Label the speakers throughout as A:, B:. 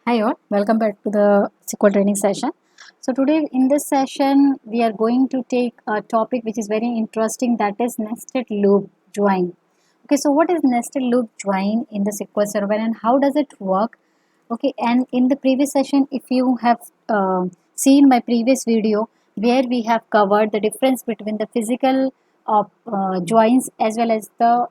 A: Hi all, welcome back to the SQL training session. So today in this session we are going to take a topic which is very interesting, that is nested loop join. Okay, so what is nested loop join in the SQL Server and how does it work? Okay, and in the previous session if you have seen my previous video where we have covered the difference between the physical joins as well as the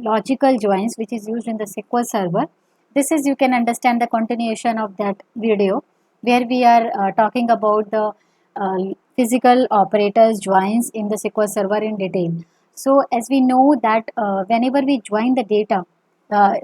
A: logical joins which is used in the SQL Server. This is, you can understand, the continuation of that video where we are talking about the uh, physical operators joins in the SQL Server in detail. So as we know that whenever we join the data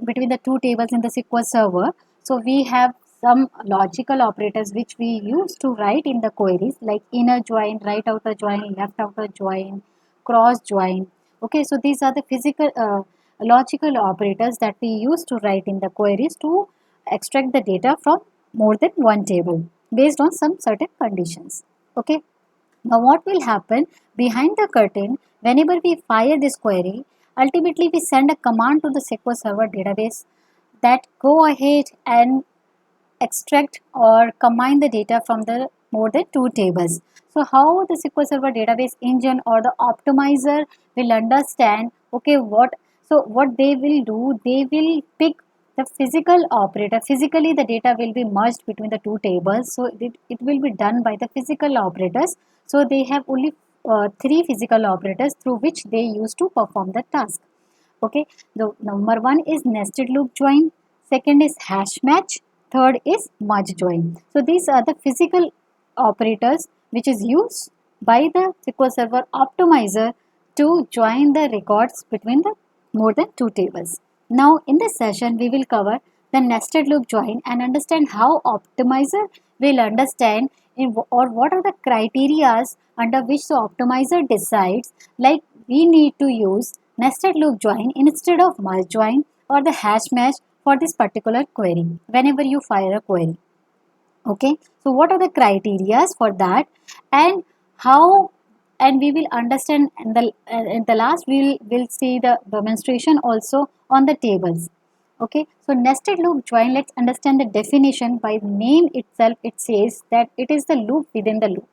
A: between the two tables in the SQL Server, so we have some logical operators which we use to write in the queries, like inner join, right outer join, left outer join, cross join. Okay, so these are the physical logical operators that we use to write in the queries to extract the data from more than one table based on some certain conditions. Okay, now what will happen behind the curtain whenever we fire this query? Ultimately, we send a command to the SQL Server database that go ahead and extract or combine the data from the more than two tables. So how the SQL Server database engine or the optimizer will understand, okay, what they will do, they will pick the physical operator. Physically the data will be merged between the two tables, so it will be done by the physical operators. So they have only three physical operators through which they use to perform the task. Okay, the number one is nested loop join, second is hash match, third is merge join. So these are the physical operators which is used by the SQL Server optimizer to join the records between the more than two tables. Now in this session we will cover the nested loop join and understand how optimizer will understand or what are the criterias under which the optimizer decides, like we need to use nested loop join instead of merge join or the hash match for this particular query whenever you fire a query. Okay, so what are the criterias for that, and how, and we will understand in the last we'll see the demonstration also on the tables. Okay, so nested loop join, let's understand the definition. By name itself it says that it is the loop within the loop.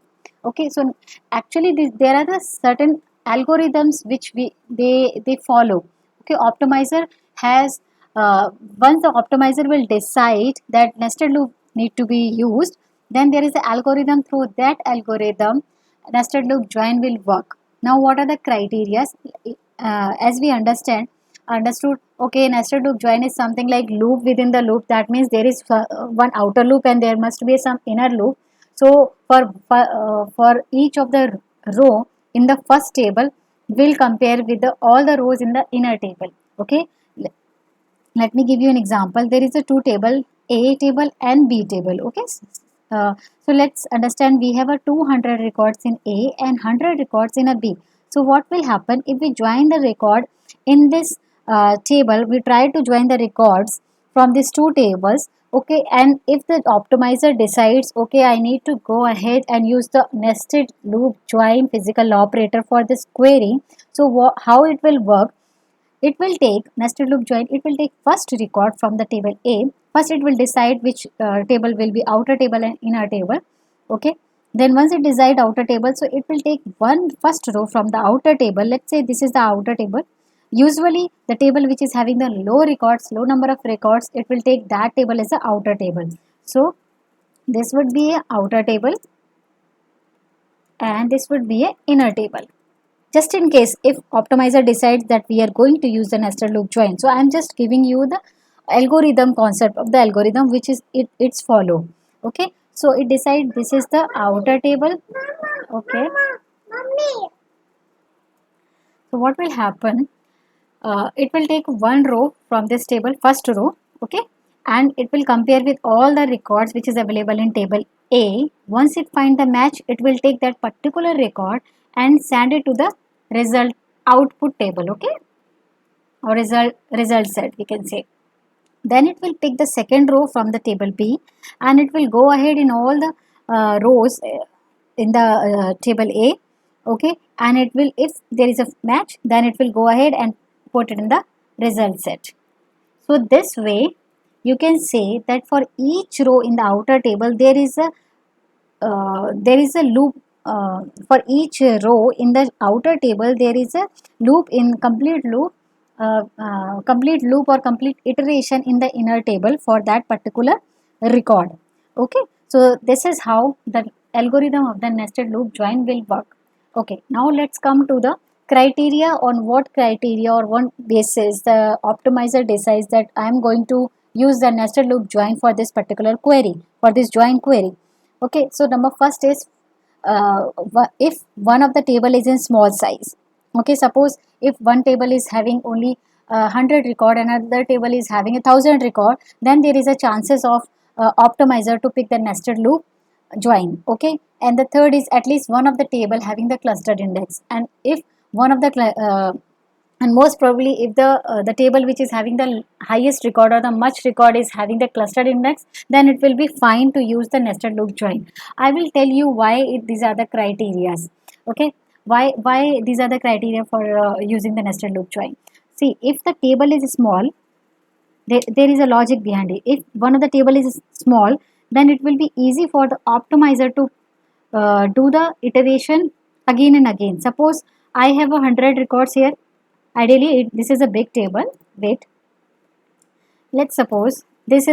A: Okay, so actually there are the certain algorithms which they follow. Okay, optimizer has once the optimizer will decide that nested loop need to be used, then there is an algorithm. Through that algorithm nested loop join will work. Now what are the criteria? As we understood, okay, nested loop join is something like loop within the loop. That means there is one outer loop and there must be some inner loop. So for each of the row in the first table, we'll compare with all the rows in the inner table. Okay, let me give you an example. There is a two table, A table and B table. Okay, so let's understand we have a 200 records in A and 100 records in a B. So what will happen if we join the record in this table? We try to join the records from these two tables. Okay, and if the optimizer decides, okay, I need to go ahead and use the nested loop join physical operator for this query. So how it will work? It will take nested loop join. It will take first record from the table A. First, it will decide which table will be outer table and inner table. Okay. Then once it decide outer table, so it will take one first row from the outer table. Let's say this is the outer table. Usually, the table which is having the low number of records, it will take that table as the outer table. So this would be a outer table and this would be a inner table, just in case if optimizer decides that we are going to use the nested loop join. So I am just giving you the algorithm concept of the algorithm which is it's follow. Okay, so it decides this is the outer table. Okay, so what will happen, it will take one row from this table, first row. Okay, and it will compare with all the records which is available in table A. Once it find the match, it will take that particular record and send it to the result output table. Okay, or result set we can say. Then it will pick the second row from the table B and it will go ahead in all the rows in the table A. Okay, and it will, if there is a match, then it will go ahead and put it in the result set. So this way you can say that for each row in the outer table there is a loop. For each row in the outer table there is a loop in complete loop or complete iteration in the inner table for that particular record. Okay, so this is how the algorithm of the nested loop join will work. Okay, now let's come to the criteria. On what criteria or what basis the optimizer decides that I am going to use the nested loop join for this particular query, for this join query. Okay, so number first is if one of the table is in small size. Okay, suppose if one table is having only 100 record and another table is having 1,000 record, then there is a chances of optimizer to pick the nested loop join. Okay, and the third is at least one of the table having the clustered index, and if one of the and most probably if the table which is having the highest record or the much record is having the clustered index, then it will be fine to use the nested loop join. I will tell you why these are the criterias. Okay, why these are the criteria for using the nested loop join. See, if the table is small, there is a logic behind it. If one of the table is small, then it will be easy for the optimizer to do the iteration again and again. Suppose I have 100 records here. Ideally this is a big table. Wait, let's suppose this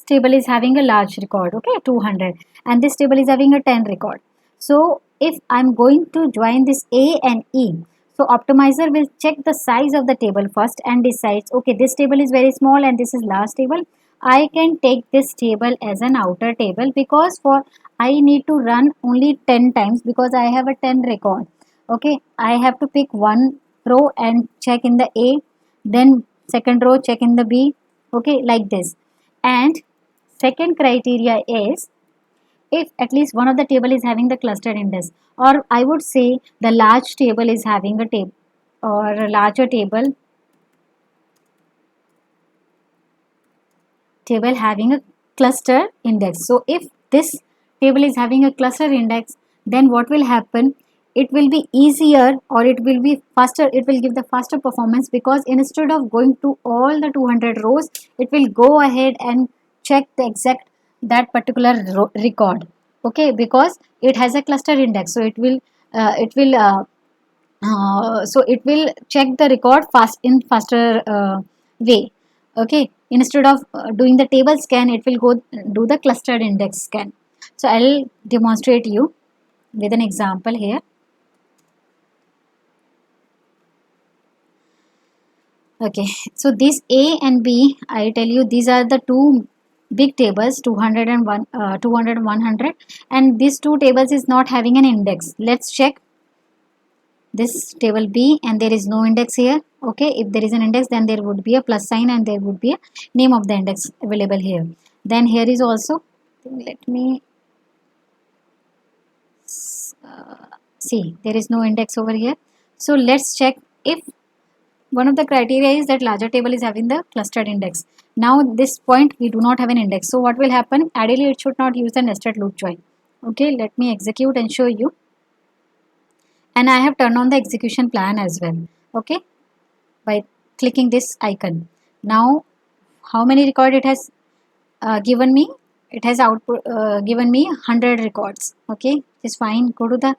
A: table is having a large record, okay, 200, and this table is having a 10 record. So if I'm going to join this A and E, so optimizer will check the size of the table first and decides, okay, this table is very small and this is large table. I can take this table as an outer table because for I need to run only 10 times because I have a 10 record. Okay, I have to pick one row and check in the A, then second row check in the B. Okay, like this. And second criteria is if at least one of the table is having the clustered index, or I would say the large table is having a table or a larger table having a cluster index. So if this table is having a cluster index, then what will happen, it will be easier or it will be faster, it will give the faster performance because instead of going to all the 200 rows, it will go ahead and check the exact that particular record. Okay, because it has a cluster index, so it will check the record fast in faster way. Okay, instead of doing the table scan, it will go do the clustered index scan. So I'll demonstrate you with an example here. Okay, so these A and B, I tell you, these are the two big tables, 200 and 200 and 100, and these two tables is not having an index. Let's check this table B and there is no index here. Okay, if there is an index, then there would be a plus sign and there would be a name of the index available here. Then here is also, let me see, there is no index over here. So let's check if one of the criteria is that larger table is having the clustered index. Now this point we do not have an index. So what will happen? Ideally it should not use the nested loop join. Okay, let me execute and show you. And I have turned on the execution plan as well. Okay, by clicking this icon. Now how many record it has given me? It has output given me 100 records. Okay, it's fine. Go to the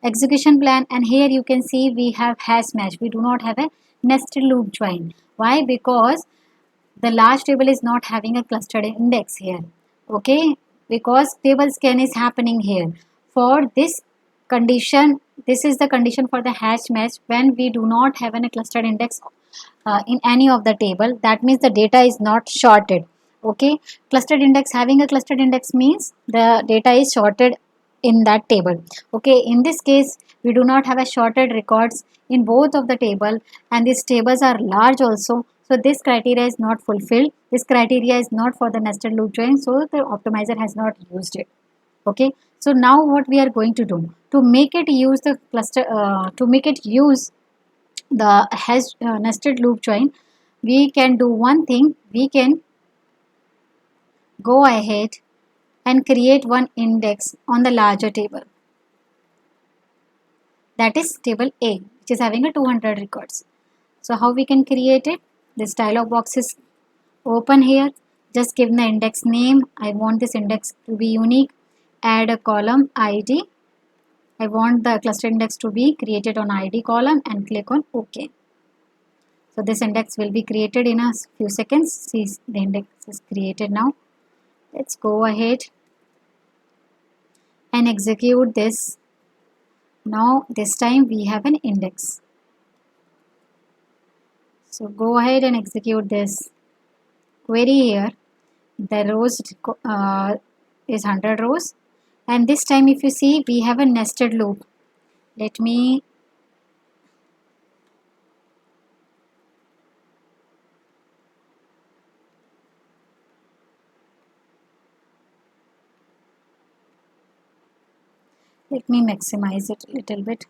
A: execution plan and here you can see we have hash match. We do not have a nested loop join. Why? Because the large table is not having a clustered index here. Okay, because table scan is happening here. For this condition, this is the condition for the hash match when we do not have a clustered index in any of the table. That means the data is not sorted. Okay, clustered index, having a clustered index means the data is sorted in that table. Okay, in this case we do not have a sorted records in both of the table and these tables are large also. So this criteria is not fulfilled. This criteria is not for the nested loop join, so the optimizer has not used it. Okay, so now what we are going to do to make it use the cluster to make it use the nested loop join, we can do one thing. We can go ahead and create one index on the larger table, that is table A, which is having a 200 records. So how we can create it? This dialog box is open here. Just give the index name. I want this index to be unique. Add a column ID. I want the cluster index to be created on ID column and click on OK. So this index will be created in a few seconds. See, the index is created now. Let's go ahead and execute this. Now this time we have an index. So go ahead and execute this query here. The rows is 100 rows, and this time if you see we have a nested loop. Let me maximize it a little bit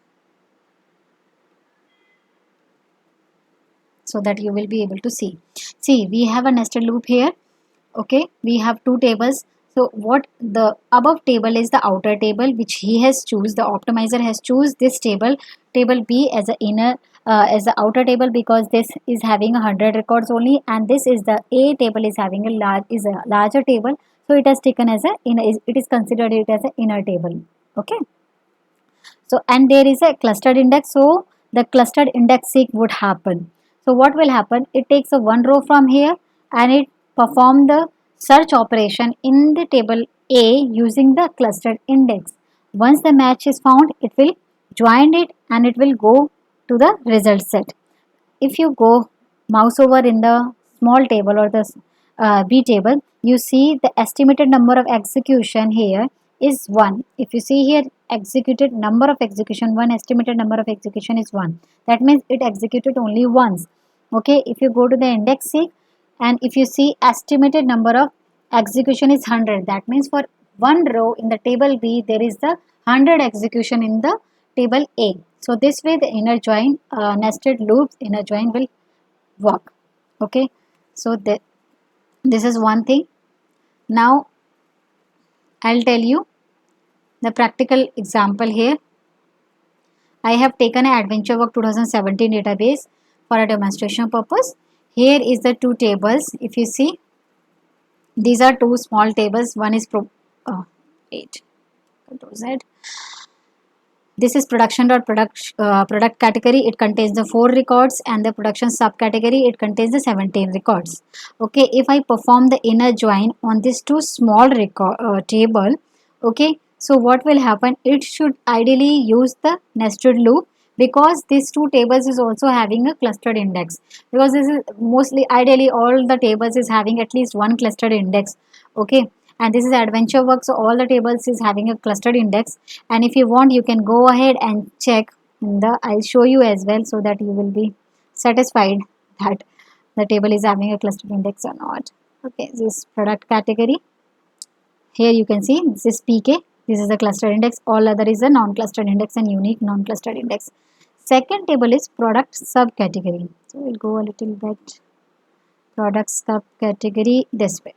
A: so that you will be able to see. See, we have a nested loop here. Okay, we have two tables. So what the above table is the outer table which he has choose. The optimizer has choose this table B as a inner as the outer table, because this is having 100 records only, and this is the A table is having a larger table. So it has taken as a it is considered it as an inner table. Okay. So and there is a clustered index. So the clustered index seek would happen. So what will happen? It takes a one row from here and it perform the search operation in the table A using the clustered index. Once the match is found, it will join it and it will go to the result set. If you go mouse over in the small table or the B table, you see the estimated number of execution here is 1. If you see here executed number of execution 1, estimated number of execution is 1. That means it executed only once. Okay, if you go to the index seek and if you see estimated number of execution is 100, that means for one row in the table B there is the 100 execution in the table A. So this way the inner join nested loops inner join will work. Okay, so this is one thing. Now I'll tell you the practical example here. I have taken an AdventureWorks 2017 database for a demonstration purpose. Here is the two tables. If you see, these are two small tables. One is Control Z. This is product category. It contains the 4 records, and the production subcategory it contains the 17 records. Okay, if I perform the inner join on this two small table, okay, so what will happen? It should ideally use the nested loop, because these two tables is also having a clustered index, because this is mostly ideally all the tables is having at least one clustered index. Okay, and this is AdventureWorks, so all the tables is having a clustered index. And if you want, you can go ahead and check I'll show you as well, so that you will be satisfied that the table is having a clustered index or not. Okay, this is product category. Here you can see this is PK, this is the clustered index, all other is a non-clustered index and unique non-clustered index. Second table is product subcategory. So we'll go a little bit product subcategory this way.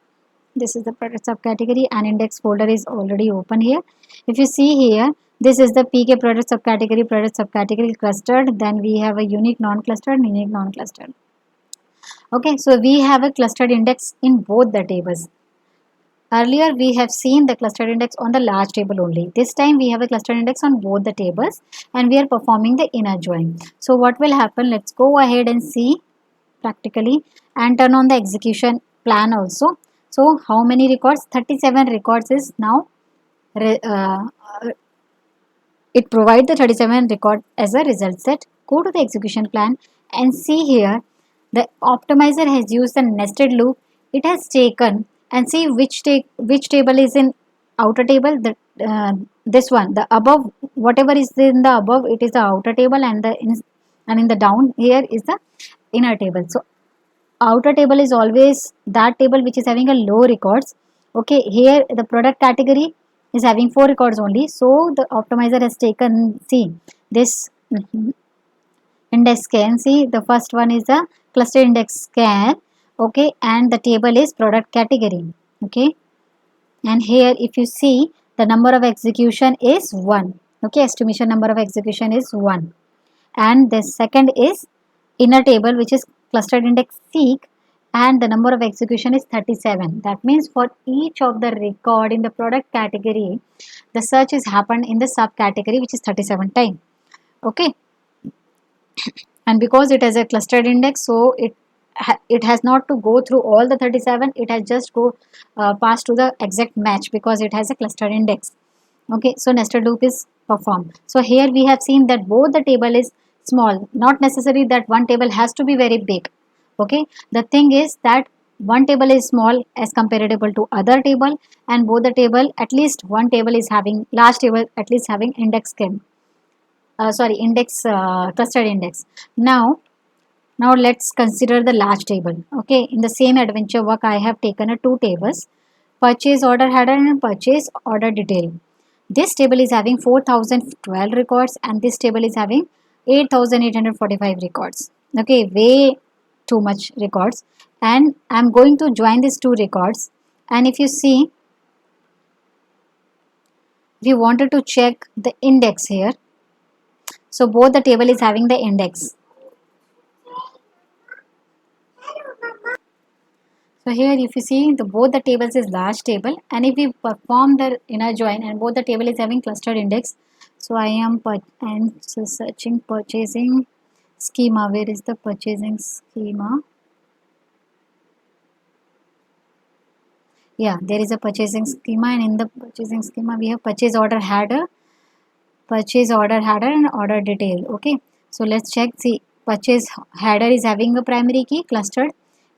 A: This is the product subcategory and index folder is already open here. If you see here, this is the PK product subcategory clustered. Then we have a unique non-clustered, unique non-clustered. Okay, so we have a clustered index in both the tables. Earlier we have seen the clustered index on the large table only. This time we have a clustered index on both the tables and we are performing the inner join. So what will happen? Let's go ahead and see practically and turn on the execution plan also. So how many records? 37 records is now it provides the 37 record as a result set. Go to the execution plan and see here the optimizer has used the nested loop. It has taken and see which table is in outer table. This one, the above, whatever is in the above, it is the outer table, and in the down here is the inner table. So outer table is always that table which is having a low records. Okay, here the product category is having 4 records only. So the optimizer has taken, see this index scan. See, the first one is the cluster index scan. Okay, and the table is product category. Okay, and here if you see the number of execution is 1. Okay, estimation number of execution is 1, and the second is inner table which is clustered index seek, and the number of execution is 37. That means for each of the record in the product category, the search is happened in the subcategory, which is 37 time. Okay, and because it has a clustered index, so it has not to go through all the 37. It has just go pass to the exact match because it has a clustered index. Okay, so nested loop is performed. So here we have seen that both the table is small, not necessary that one table has to be very big. Okay, the thing is that one table is small as comparable to other table, and both the table, at least one table is having, large table at least having index scheme, sorry, index, clustered index. Now let's consider the large table. Okay, in the same adventure work I have taken a two tables, purchase order header and purchase order detail. This table is having 4012 records and this table is having 8845 records. Okay, way too much records, and I'm going to join these two records. And if you see, we wanted to check the index here, so both the table is having the index. So here if you see, the both the tables is large table, and if we perform the inner join and both the table is having clustered index, so I am searching purchasing schema. Where is the purchasing schema? Yeah, there is a purchasing schema, and in the purchasing schema we have purchase order header and order detail. Okay, so let's check. See, purchase header is having a primary key clustered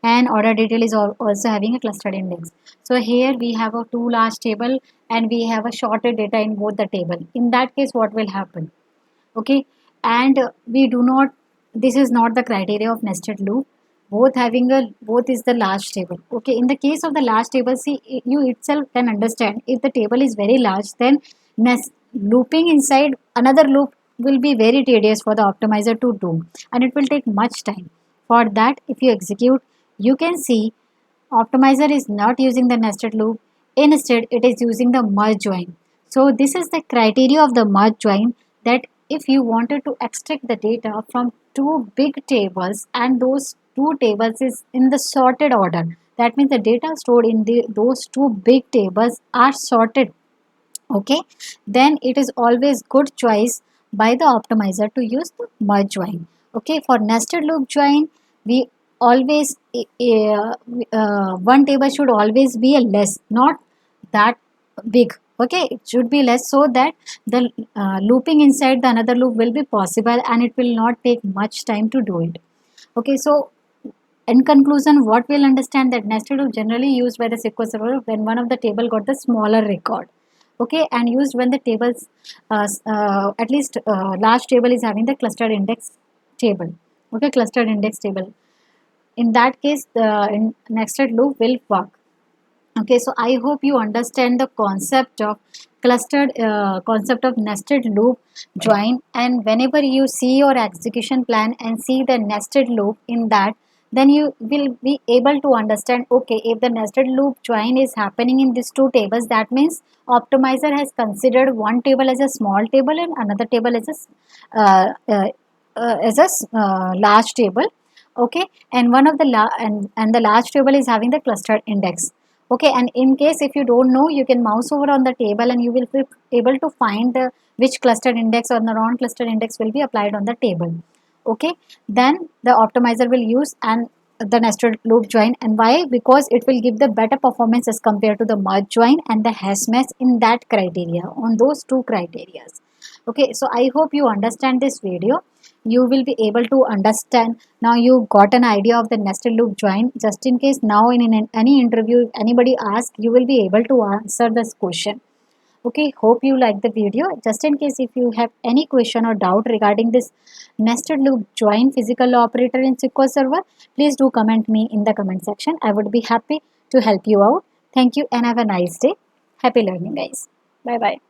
A: and order detail is also having a clustered index. So here we have a two large table and we have a shorted data in both the table. In that case, what will happen? Okay, and we do not, this is not the criteria of nested loop. Both is the large table. Okay, in the case of the large table, see, you itself can understand, if the table is very large, then looping inside another loop will be very tedious for the optimizer to do, and it will take much time. For that, if you execute, you can see optimizer is not using the nested loop. Instead, it is using the merge join. So this is the criteria of the merge join, that if you wanted to extract the data from two big tables and those two tables is in the sorted order, that means the data stored in those two big tables are sorted. Okay, then it is always good choice by the optimizer to use the merge join. Okay, for nested loop join, we always one table should always be a less, not that big. Okay, it should be less so that the looping inside the another loop will be possible and it will not take much time to do it. Okay, so in conclusion, what we'll understand, that nested loop generally used by the SQL Server when one of the table got the smaller record. Okay, and used when the tables, at least large table is having the clustered index table. Okay, clustered index table. In that case, the nested loop will work. Okay, so I hope you understand the concept of concept of nested loop join, and whenever you see your execution plan and see the nested loop in that, then you will be able to understand, okay, if the nested loop join is happening in these two tables, that means optimizer has considered one table as a small table and another table as a large table. Okay, and one of the and the large table is having the clustered index. Okay, and in case if you don't know, you can mouse over on the table and you will be able to find the which clustered index or the non-clustered index will be applied on the table. Okay, then the optimizer will use and the nested loop join. And why? Because it will give the better performance as compared to the merge join and the hash match in that criteria, on those two criteria. Okay, so I hope you understand this video. You will be able to understand, now you got an idea of the nested loop join. Just in case now in any interview if anybody asks, you will be able to answer this question. Okay, hope you like the video. Just in case if you have any question or doubt regarding this nested loop join physical operator in SQL Server, please do comment me in the comment section. I would be happy to help you out. Thank you and have a nice day. Happy learning, guys. Bye bye.